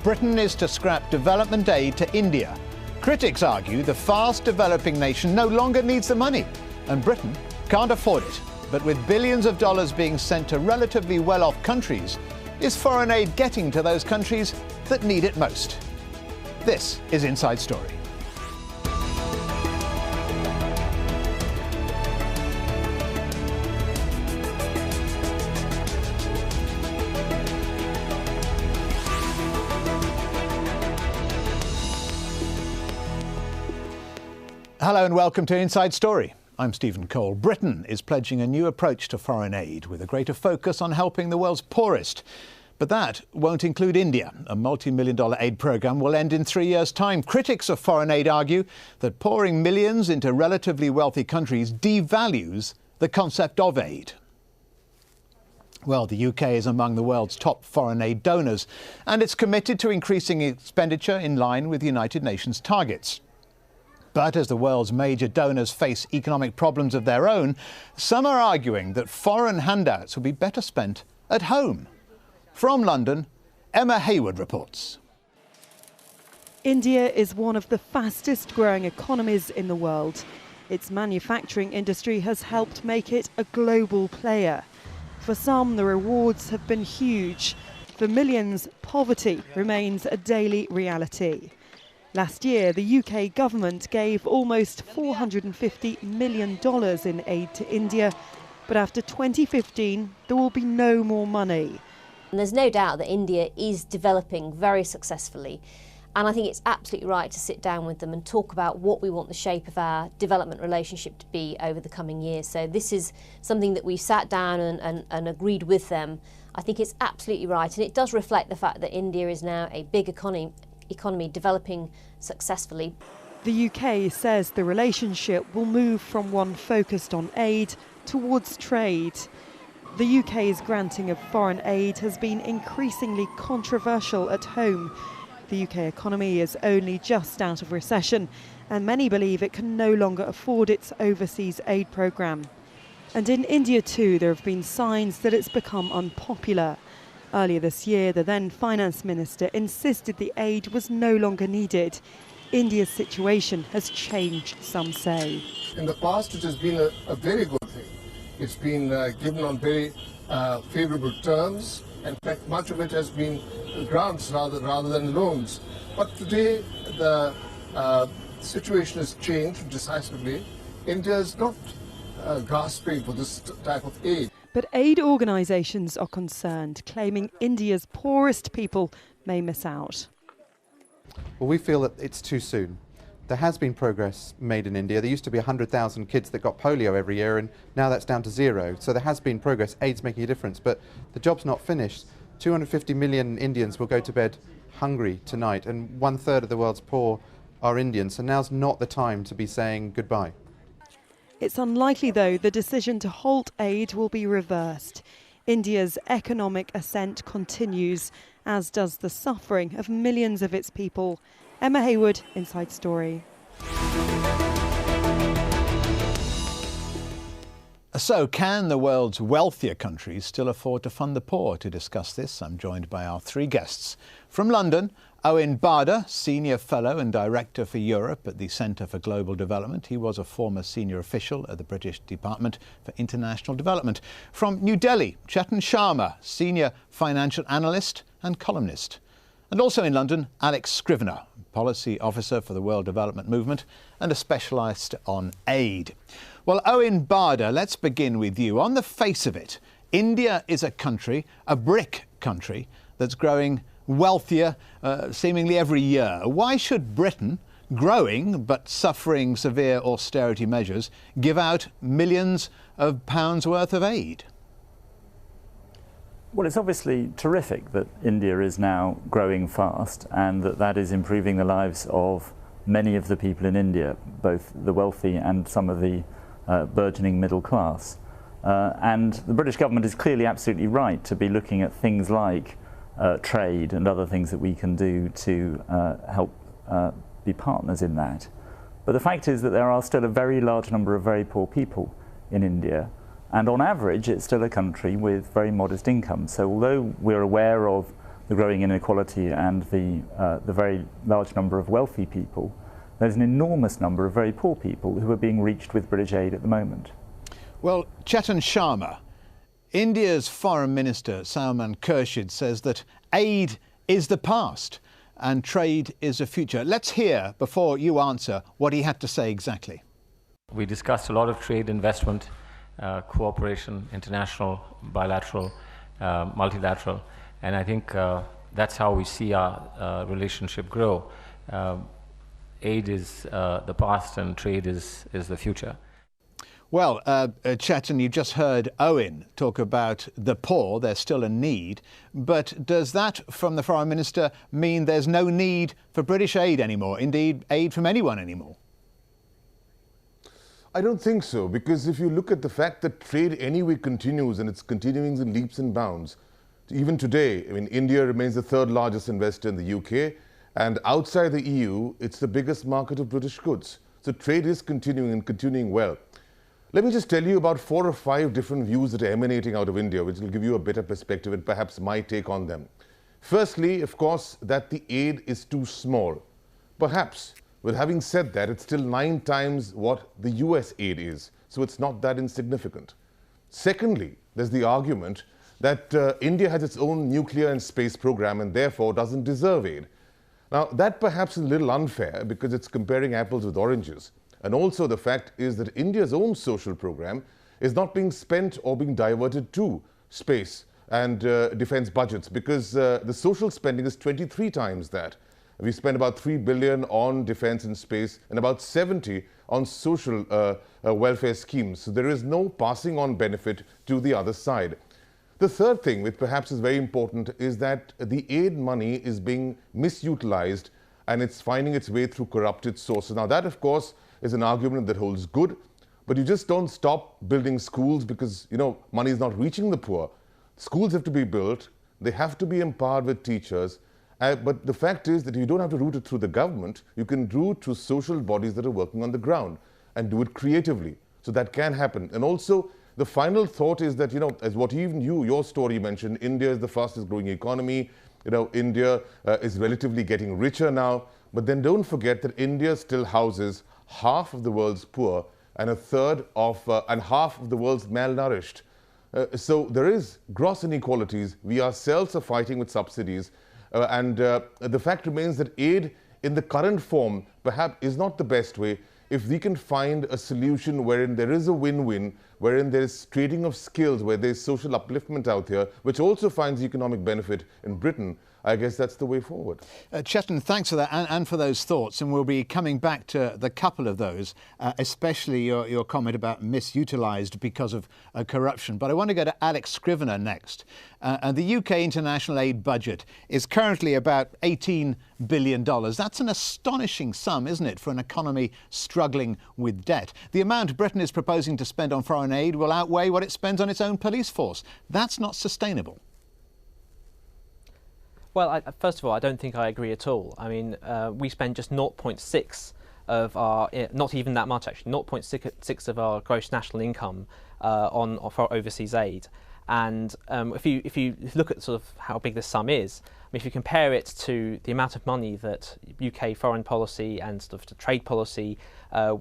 Britain is to scrap development aid to India. Critics argue the fast-developing nation no longer needs the money, and Britain can't afford it. But with billions of dollars being sent to relatively well-off countries, is foreign aid getting to those countries that need it most? This is Inside Story. Hello and welcome to Inside Story. I'm Stephen Cole. Britain is pledging a new approach to foreign aid with a greater focus on helping the world's poorest. But that won't include India. A multi-million-dollar aid programme will end in 3 years' time. Critics of foreign aid argue that pouring millions into relatively wealthy countries devalues the concept of aid. Well, the UK is among the world's top foreign aid donors, and it's committed to increasing expenditure in line with the United Nations targets. But as the world's major donors face economic problems of their own, some are arguing that foreign handouts would be better spent at home. From London, Emma Hayward reports. India is one of the fastest growing economies in the world. Its manufacturing industry has helped make it a global player. For some, the rewards have been huge. For millions, poverty remains a daily reality. Last year, the UK government gave almost $450 million in aid to India, but after 2015, there will be no more money. And there's no doubt that India is developing very successfully, and I think it's absolutely right to sit down with them and talk about what we want the shape of our development relationship to be over the coming years. So this is something that we sat down and agreed with them. I think it's absolutely right, and it does reflect the fact that India is now a big economy developing successfully. The UK says the relationship will move from one focused on aid towards trade. The UK's granting of foreign aid has been increasingly controversial at home. The UK economy is only just out of recession, and many believe it can no longer afford its overseas aid programme. And in India too, there have been signs that it's become unpopular. Earlier this year, the then Finance Minister insisted the aid was no longer needed. India's situation has changed, some say. In the past, it has been a very good thing. It's been given on very favourable terms. In fact, much of it has been grants rather than loans. But today, the situation has changed decisively. India is not grasping for this type of aid. But aid organisations are concerned, claiming India's poorest people may miss out. Well, we feel that it's too soon. There has been progress made in India. There used to be 100,000 kids that got polio every year, and now that's down to 0. So there has been progress. Aid's making a difference, but the job's not finished. 250 million Indians will go to bed hungry tonight, and 1/3 of the world's poor are Indians. So now's not the time to be saying goodbye. It's unlikely, though, the decision to halt aid will be reversed. India's economic ascent continues, as does the suffering of millions of its people. Emma Hayward, Inside Story. So can the world's wealthier countries still afford to fund the poor? To discuss this, I'm joined by our three guests. From London, Owen Barder, Senior Fellow and Director for Europe at the Centre for Global Development. He was a former senior official at the British Department for International Development. From New Delhi, Chetan Sharma, Senior Financial Analyst and columnist. And also in London, Alex Scrivener, Policy Officer for the World Development Movement and a specialist on aid. Well, Owen Barder, let's begin with you. On the face of it, India is a country, a BRIC country, that's growing wealthier seemingly every year. Why should Britain, growing but suffering severe austerity measures, give out millions of pounds worth of aid? Well, it's obviously terrific that India is now growing fast and that is improving the lives of many of the people in India, both the wealthy and some of the burgeoning middle class. And the British government is clearly absolutely right to be looking at things like trade and other things that we can do to help be partners in that. But the fact is that there are still a very large number of very poor people in India, and on average it's still a country with very modest incomes. So although we're aware of the growing inequality and the very large number of wealthy people, there's an enormous number of very poor people who are being reached with British aid at the moment. Well, Chetan Sharma, India's Foreign Minister Salman Khurshid says that aid is the past and trade is the future. Let's hear, before you answer, what he had to say exactly. We discussed a lot of trade, investment, cooperation, international, bilateral, multilateral, and I think that's how we see our relationship grow. Aid is the past and trade is the future. Well, Chetan, you just heard Owen talk about the poor. There's still a need. But does that, from the Foreign Minister, mean there's no need for British aid anymore, indeed aid from anyone anymore? I don't think so, because if you look at the fact that trade anyway continues, and it's continuing in leaps and bounds, even today, I mean, India remains the third largest investor in the UK, and outside the EU, it's the biggest market of British goods. So trade is continuing and continuing well. Let me just tell you about 4 or 5 different views that are emanating out of India, which will give you a better perspective and perhaps my take on them. Firstly, of course, that the aid is too small. Perhaps, but having said that, it's still 9 times what the US aid is, so it's not that insignificant. Secondly, there's the argument that India has its own nuclear and space program and therefore doesn't deserve aid. Now, that perhaps is a little unfair because it's comparing apples with oranges. And also the fact is that India's own social program is not being spent or being diverted to space and defense budgets, because the social spending is 23 times that. We spend about 3 billion on defense and space and about 70 on social welfare schemes. So there is no passing on benefit to the other side. The third thing, which perhaps is very important, is that the aid money is being misutilized and it's finding its way through corrupted sources. Now that, of course, is an argument that holds good, but you just don't stop building schools because, you know, money is not reaching the poor. Schools have to be built, they have to be empowered with teachers, but the fact is that you don't have to route it through the government, you can route through social bodies that are working on the ground and do it creatively. So that can happen. And also, the final thought is that, you know, as what even your story mentioned, India is the fastest growing economy. You know, India is relatively getting richer now, but then don't forget that India still houses half of the world's poor and half of the world's malnourished. So there is gross inequalities. We ourselves are fighting with subsidies. The fact remains that aid in the current form perhaps is not the best way. If we can find a solution wherein there is a win-win, wherein there is trading of skills, where there is social upliftment out here, which also finds economic benefit in Britain, I guess that's the way forward. Chetan, thanks for that and for those thoughts. And we'll be coming back to the couple of those, especially your comment about misutilized because of corruption. But I want to go to Alex Scrivener next. The UK international aid budget is currently about $18 billion. That's an astonishing sum, isn't it, for an economy struggling with debt? The amount Britain is proposing to spend on foreign aid will outweigh what it spends on its own police force. That's not sustainable. Well, first of all, I don't think I agree at all. I mean, we spend just 0.6 of our, not even that much actually, 0.6 of our gross national income for overseas aid. And if you look at sort of how big this sum is, I mean, if you compare it to the amount of money that UK foreign policy and sort of the trade policy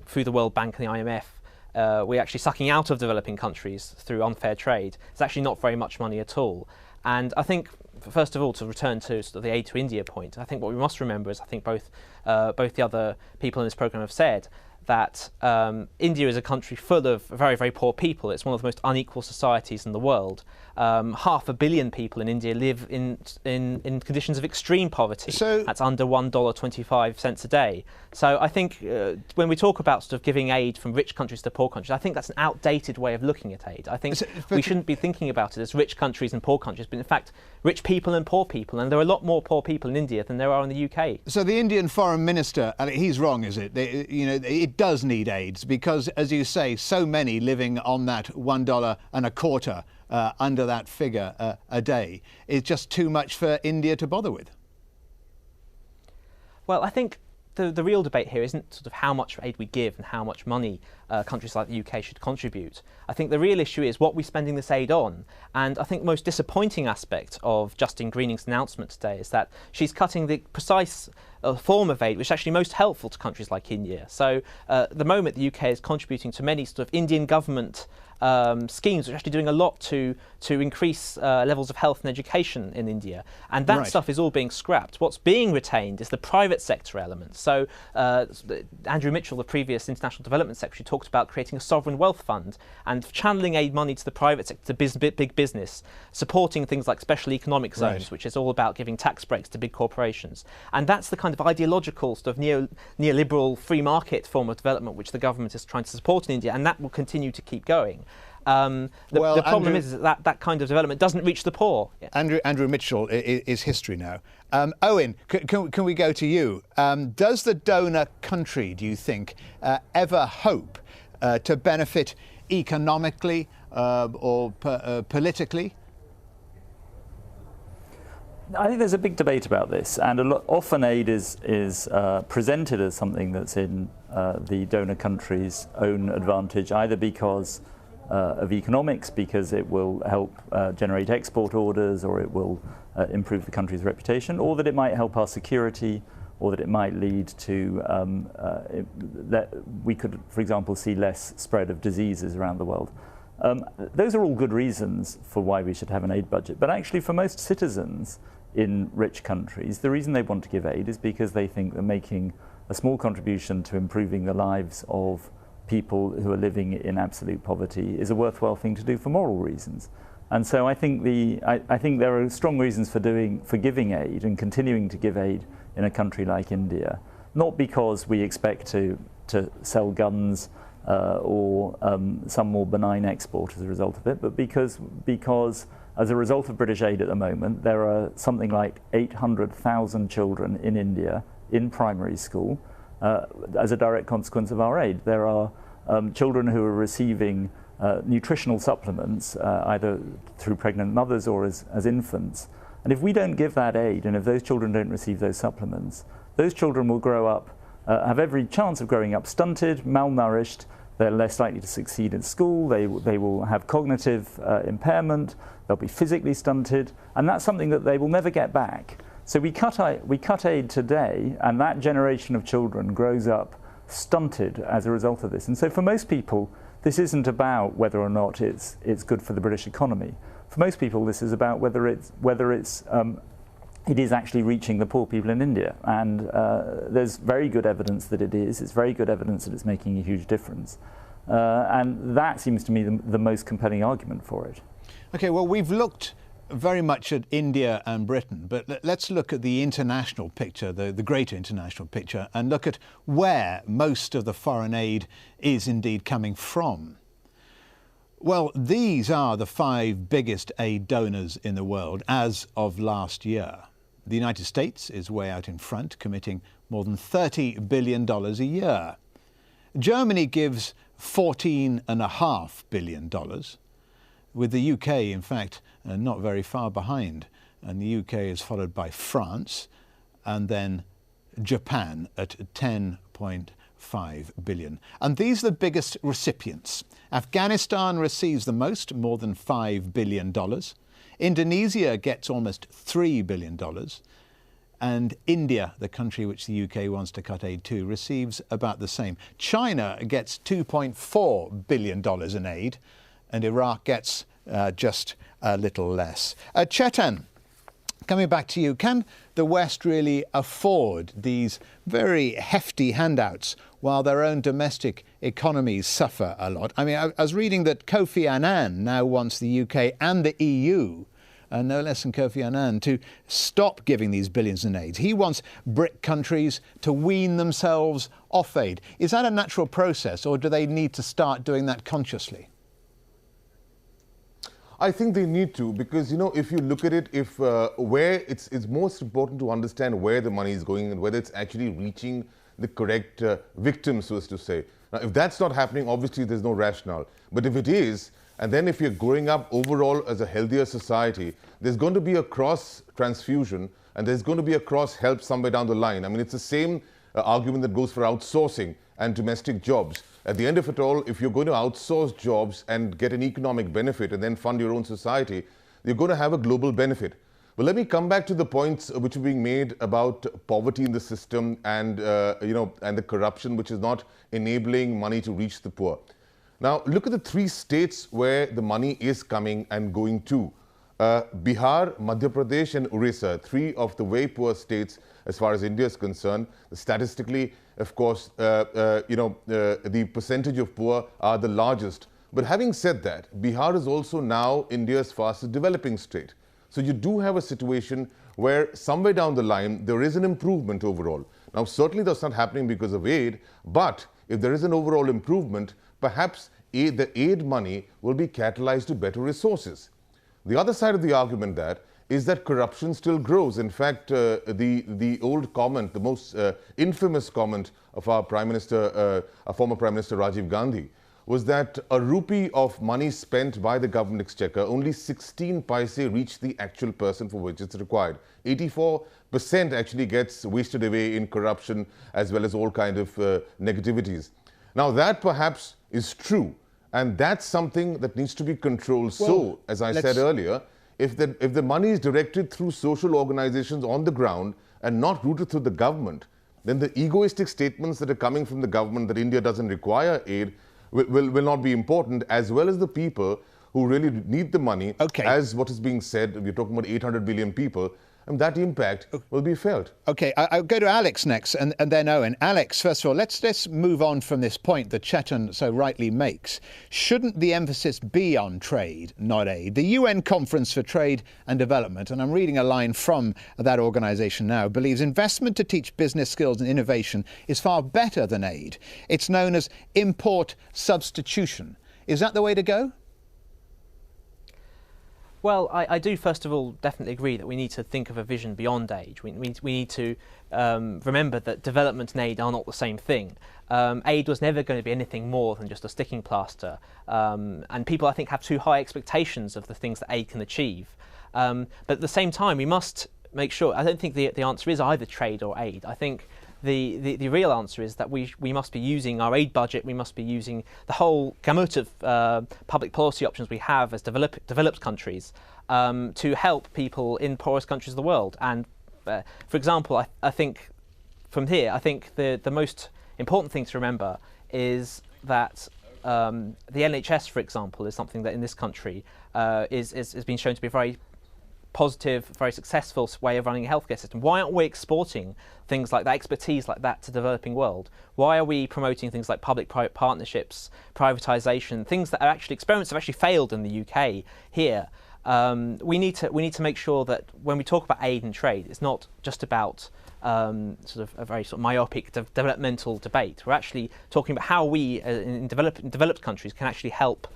through the World Bank and the IMF, we're actually sucking out of developing countries through unfair trade. It's actually not very much money at all. And I think, first of all, to return to sort of the aid to India point, I think what we must remember is, I think both the other people in this programme have said, that India is a country full of very, very poor people. It's one of the most unequal societies in the world. 500 million people in India live in conditions of extreme poverty. So that's under $1.25 a day. So I think when we talk about sort of giving aid from rich countries to poor countries, I think that's an outdated way of looking at aid. I think we shouldn't be thinking about it as rich countries and poor countries, but in fact, rich people and poor people. And there are a lot more poor people in India than there are in the UK. So the Indian Foreign Minister, he's wrong, is it? It does need aids because, as you say, so many living on that $1.25 under that figure a day is just too much for India to bother with. Well, I think the real debate here isn't sort of how much aid we give and how much money countries like the UK should contribute. I think the real issue is what we're spending this aid on. And I think the most disappointing aspect of Justine Greening's announcement today is that she's cutting the precise form of aid which is actually most helpful to countries like India. So at the moment the UK is contributing to many sort of Indian government schemes which are actually doing a lot to increase levels of health and education in India, and that stuff is all being scrapped. What's being retained is the private sector element. So Andrew Mitchell, the previous International Development Secretary, talked about creating a sovereign wealth fund and channeling aid money to the private sector, to big business, supporting things like special economic zones, which is all about giving tax breaks to big corporations. And that's the kind of ideological sort of neoliberal free market form of development which the government is trying to support in India, and that will continue to keep going. The problem is that that kind of development doesn't reach the poor. Andrew Mitchell is history now. Owen, can we go to you? Does the donor country, do you think, ever hope to benefit economically or politically? I think there's a big debate about this, and often aid is presented as something that's in the donor country's own advantage, either because of economics, because it will help generate export orders, or it will improve the country's reputation, or that it might help our security, or that it might lead to that we could, for example, see less spread of diseases around the world. Those are all good reasons for why we should have an aid budget, but actually for most citizens in rich countries, the reason they want to give aid is because they think that making a small contribution to improving the lives of people who are living in absolute poverty is a worthwhile thing to do for moral reasons. And so I think I think there are strong reasons for giving aid and continuing to give aid in a country like India, not because we expect to sell guns or some more benign export as a result of it, but because as a result of British aid at the moment, there are something like 800,000 children in India in primary school as a direct consequence of our aid. There are children who are receiving nutritional supplements either through pregnant mothers or as infants. And if we don't give that aid, and if those children don't receive those supplements, those children will grow up, have every chance of growing up stunted, malnourished. They're less likely to succeed in school, they will have cognitive impairment, they'll be physically stunted, and that's something that they will never get back. So we cut aid today, and that generation of children grows up stunted as a result of this. And so for most people, this isn't about whether or not it's good for the British economy. For most people, this is about whether it is actually reaching the poor people in India. And there's very good evidence that it is. It's very good evidence that it's making a huge difference. And that seems to me the most compelling argument for it. Okay, well, we've looked very much at India and Britain, but let's look at the international picture, the greater international picture, and look at where most of the foreign aid is indeed coming from. Well, these are the 5 biggest aid donors in the world as of last year. The United States is way out in front, committing more than $30 billion a year. Germany gives $14.5 billion, with the UK, in fact, not very far behind. And the UK is followed by France and then Japan at $10.5 billion. And these are the biggest recipients. Afghanistan receives the most, more than $5 billion. Indonesia gets almost $3 billion. And India, the country which the UK wants to cut aid to, receives about the same. China gets $2.4 billion in aid, and Iraq gets just a little less. Chetan, coming back to you, can the West really afford these very hefty handouts while their own domestic economies suffer a lot? I mean, I was reading that Kofi Annan now wants the UK and the EU, no less than Kofi Annan, to stop giving these billions in aid. He wants BRIC countries to wean themselves off aid. Is that a natural process, or do they need to start doing that consciously? I think they need to, because, you know, if you look at it, where it's most important to understand where the money is going and whether it's actually reaching the correct victims, so as to say. Now, if that's not happening, obviously there's no rationale. But if it is, and then if you're growing up overall as a healthier society, there's going to be a cross transfusion and there's going to be a cross help somewhere down the line. I mean, it's the same argument that goes for outsourcing and domestic jobs. At the end of it all, if you're going to outsource jobs and get an economic benefit and then fund your own society, you're going to have a global benefit. But let me come back to the points which are being made about poverty in the system and, and the corruption which is not enabling money to reach the poor. Now, look at the three states where the money is coming and going to. Bihar, Madhya Pradesh and Orissa, three of the very poor states as far as India is concerned. Statistically, of course, the percentage of poor are the largest. But having said that, Bihar is also now India's fastest developing state. So you do have a situation where somewhere down the line, there is an improvement overall. Now, certainly that's not happening because of aid, but if there is an overall improvement, perhaps the aid money will be catalyzed to better resources. The other side of the argument is that corruption still grows. In fact, the old comment, the most infamous comment of our Prime Minister, our former Prime Minister Rajiv Gandhi, was that a rupee of money spent by the government exchequer, only 16 paise reach the actual person for which it's required. 84% actually gets wasted away in corruption as well as all kind of negativities. Now that perhaps is true, and that's something that needs to be controlled. Well, so, as I said earlier, if the money is directed through social organizations on the ground and not routed through the government, then the egoistic statements that are coming from the government that India doesn't require aid will not be important, as well as the people who really need the money, as what is being said. We're talking about 800 billion people, and that impact will be felt. OK, I'll go to Alex next and then Owen. Alex, first of all, let's move on from this point that Chetan so rightly makes. Shouldn't the emphasis be on trade, not aid? The UN Conference for Trade and Development, and I'm reading a line from that organisation now, believes investment to teach business skills and innovation is far better than aid. It's known as import substitution. Is that the way to go? Well, I do, first of all, definitely agree that we need to think of a vision beyond aid. We need to remember that development and aid are not the same thing. Aid was never going to be anything more than just a sticking plaster. And people, I think, have too high expectations of the things that aid can achieve. But at the same time, we must make sure, I don't think the answer is either trade or aid. I think the real answer is that we must be using our aid budget, we must be using the whole gamut of public policy options we have as developed countries to help people in poorest countries of the world. And for example, I think from here, I think the most important thing to remember is that the NHS, for example, is something that in this country has been shown to be a very positive, very successful way of running a healthcare system. Why aren't we exporting things like that, expertise like that, to the developing world? Why are we promoting things like public-private partnerships, privatisation, things that are actually experiments have actually failed in the UK here? We need to make sure that when we talk about aid and trade, it's not just about sort of a very sort of myopic developmental debate. We're actually talking about how we in developed countries can actually help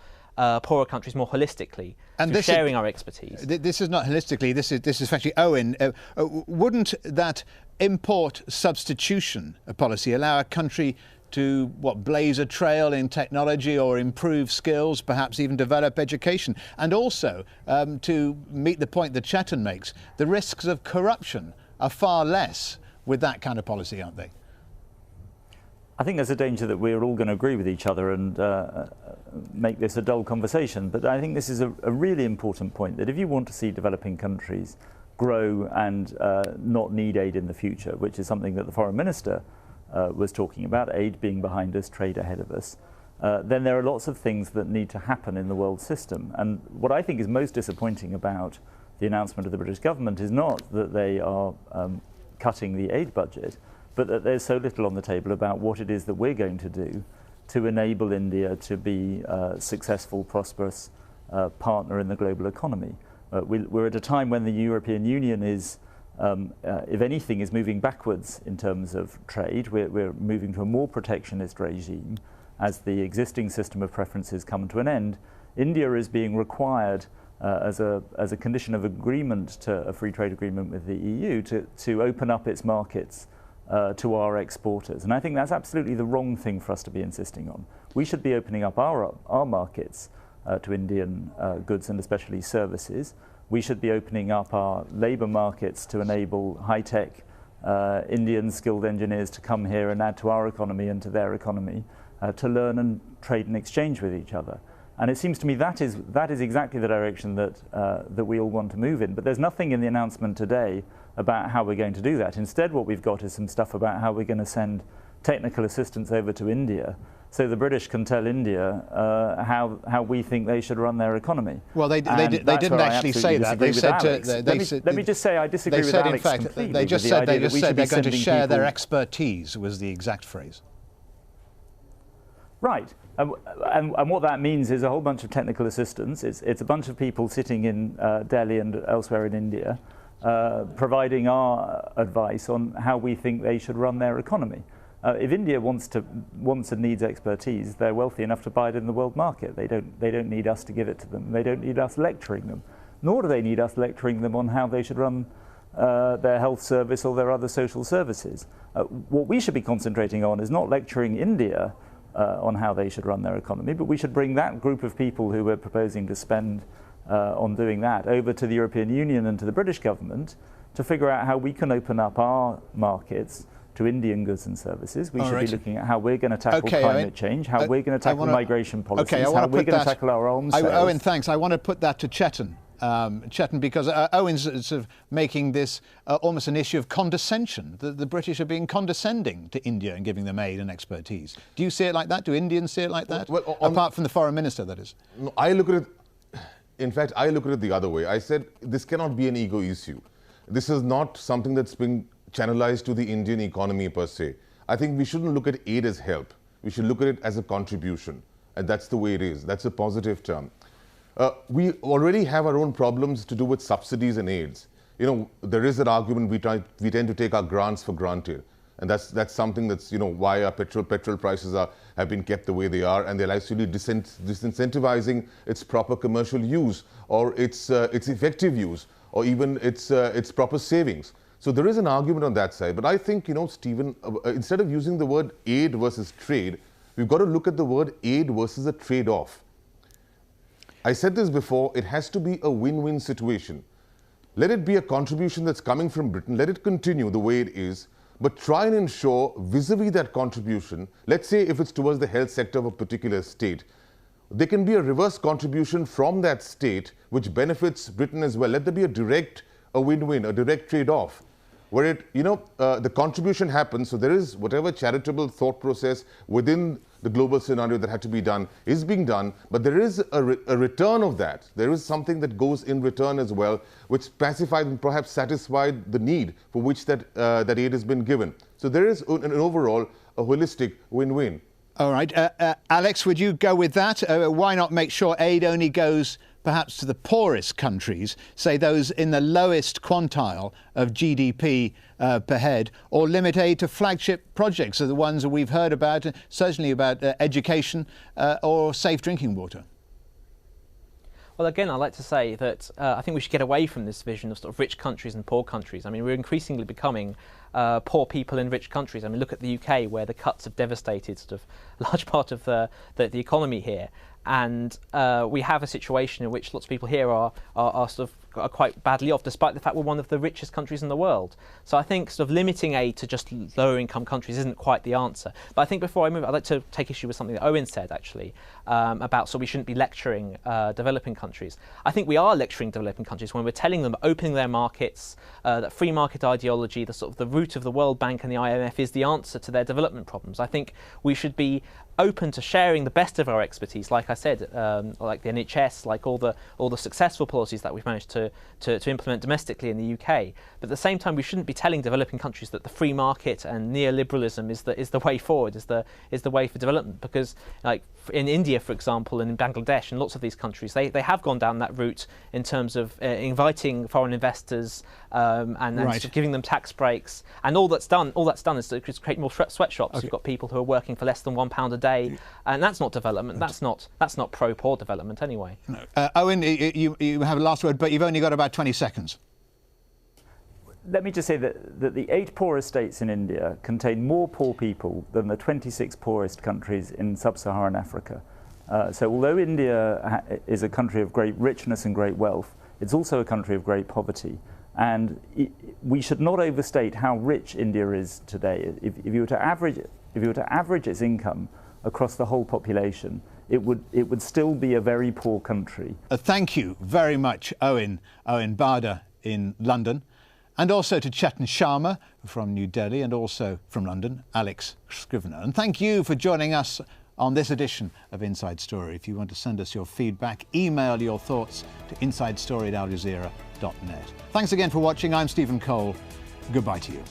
poorer countries more holistically, and through sharing our expertise. This is not holistically, this is actually, Owen, wouldn't that import substitution policy allow a country to, blaze a trail in technology or improve skills, perhaps even develop education? And also, to meet the point that Chetan makes, the risks of corruption are far less with that kind of policy, aren't they? I think there's a danger that we're all going to agree with each other and make this a dull conversation. But I think this is a really important point, that if you want to see developing countries grow and not need aid in the future, which is something that the Foreign Minister was talking about, aid being behind us, trade ahead of us, then there are lots of things that need to happen in the world system. And what I think is most disappointing about the announcement of the British government is not that they are cutting the aid budget, but that there's so little on the table about what it is that we're going to do to enable India to be a successful, prosperous partner in the global economy. We're at a time when the European Union is, if anything, is moving backwards in terms of trade. We're moving to a more protectionist regime as the existing system of preferences come to an end. India is being required as a condition of agreement to a free trade agreement with the EU to open up its markets to our exporters. And I think that's absolutely the wrong thing for us to be insisting on. We should be opening up our markets to Indian goods and especially services. We should be opening up our labour markets to enable high-tech Indian skilled engineers to come here and add to our economy and to their economy, to learn and trade and exchange with each other. And it seems to me that is exactly the direction that we all want to move in. But there's nothing in the announcement today about how we're going to do that. Instead, what we've got is some stuff about how we're going to send technical assistance over to India, so the British can tell India how we think they should run their economy. Well, they didn't actually say that. They said let me just say I disagree with Alex completely. They just said they're going to share their expertise, was the exact phrase. Right. And what that means is a whole bunch of technical assistance. It's a bunch of people sitting in Delhi and elsewhere in India, providing our advice on how we think they should run their economy. If India wants and needs expertise, they're wealthy enough to buy it in the world market. They don't need us to give it to them. They don't need us lecturing them, nor do they need us lecturing them on how they should run their health service or their other social services. What we should be concentrating on is not lecturing India on how they should run their economy, but we should bring that group of people who we're proposing to spend on doing that over to the European Union and to the British government to figure out how we can open up our markets to Indian goods and services. We should be looking at how we're going to tackle climate change, how we're going to tackle migration policies, how we're going to tackle our own sales. Owen, thanks. I want to put that to Chetan. Chetan, because Owen's sort of making this almost an issue of condescension. The British are being condescending to India and giving them aid and expertise. Do you see it like that? Do Indians see it like that? Well, apart from the foreign minister, that is. No, I look at it, in fact, I look at it the other way. I said this cannot be an ego issue. This is not something that's been channelized to the Indian economy per se. I think we shouldn't look at aid as help. We should look at it as a contribution. And that's the way it is. That's a positive term. We already have our own problems to do with subsidies and aids. You know, there is an argument we tend to take our grants for granted. And that's something that's, you know, why our petrol prices have been kept the way they are, and they're actually disincentivizing its proper commercial use or its effective use or even its proper savings. So there is an argument on that side. But I think, you know, Stephen, instead of using the word aid versus trade, we've got to look at the word aid versus a trade-off. I said this before, it has to be a win-win situation. Let it be a contribution that's coming from Britain, let it continue the way it is, but try and ensure vis-a-vis that contribution, let's say if it's towards the health sector of a particular state, there can be a reverse contribution from that state which benefits Britain as well. Let there be a win-win, a direct trade-off, where it, you know, the contribution happens, so there is whatever charitable thought process within the global scenario that had to be done is being done, but there is a return of that. There is something that goes in return as well, which pacified and perhaps satisfied the need for which that aid has been given. So there is an overall a holistic win-win. All right. Alex, would you go with that? Why not make sure aid only goes perhaps to the poorest countries, say those in the lowest quintile of GDP per head, or limit aid to flagship projects, so the ones that we've heard about, certainly about education or safe drinking water? Well, again, I'd like to say that I think we should get away from this vision of sort of rich countries and poor countries. I mean, we're increasingly becoming poor people in rich countries. I mean, look at the UK, where the cuts have devastated sort of a large part of the economy here. And we have a situation in which lots of people here are quite badly off, despite the fact we're one of the richest countries in the world. So I think sort of limiting aid to just lower income countries isn't quite the answer. But I think before I move, I'd like to take issue with something that Owen said, actually, about so we shouldn't be lecturing developing countries. I think we are lecturing developing countries when we're telling them opening their markets, that free market ideology, the sort of the route of the World Bank and the IMF is the answer to their development problems. I think we should be open to sharing the best of our expertise, like I said, like the NHS, like all the successful policies that we've managed to implement domestically in the UK. But at the same time, we shouldn't be telling developing countries that the free market and neoliberalism is the way forward, is the way for development. Because, like in India, for example, and in Bangladesh and lots of these countries, they have gone down that route in terms of inviting foreign investors and sort of giving them tax breaks. And all that's done is to create more sweatshops. Okay. You've got people who are working for less than £1 a day, and that's not development. That's not pro-poor development anyway. No. Owen, you have a last word, but you've only got about 20 seconds. Let me just say that the 8 poorest states in India contain more poor people than the 26 poorest countries in sub-Saharan Africa. So although India is a country of great richness and great wealth, it's also a country of great poverty. And we should not overstate how rich India is today. If you were to average its income across the whole population, it would still be a very poor country. Thank you very much, Owen Bada in London, and also to Chetan Sharma from New Delhi, and also from London, Alex Scrivener. And thank you for joining us on this edition of Inside Story. If you want to send us your feedback, email your thoughts to insidestory@aljazeera.net. Thanks again for watching. I'm Stephen Cole. Goodbye to you.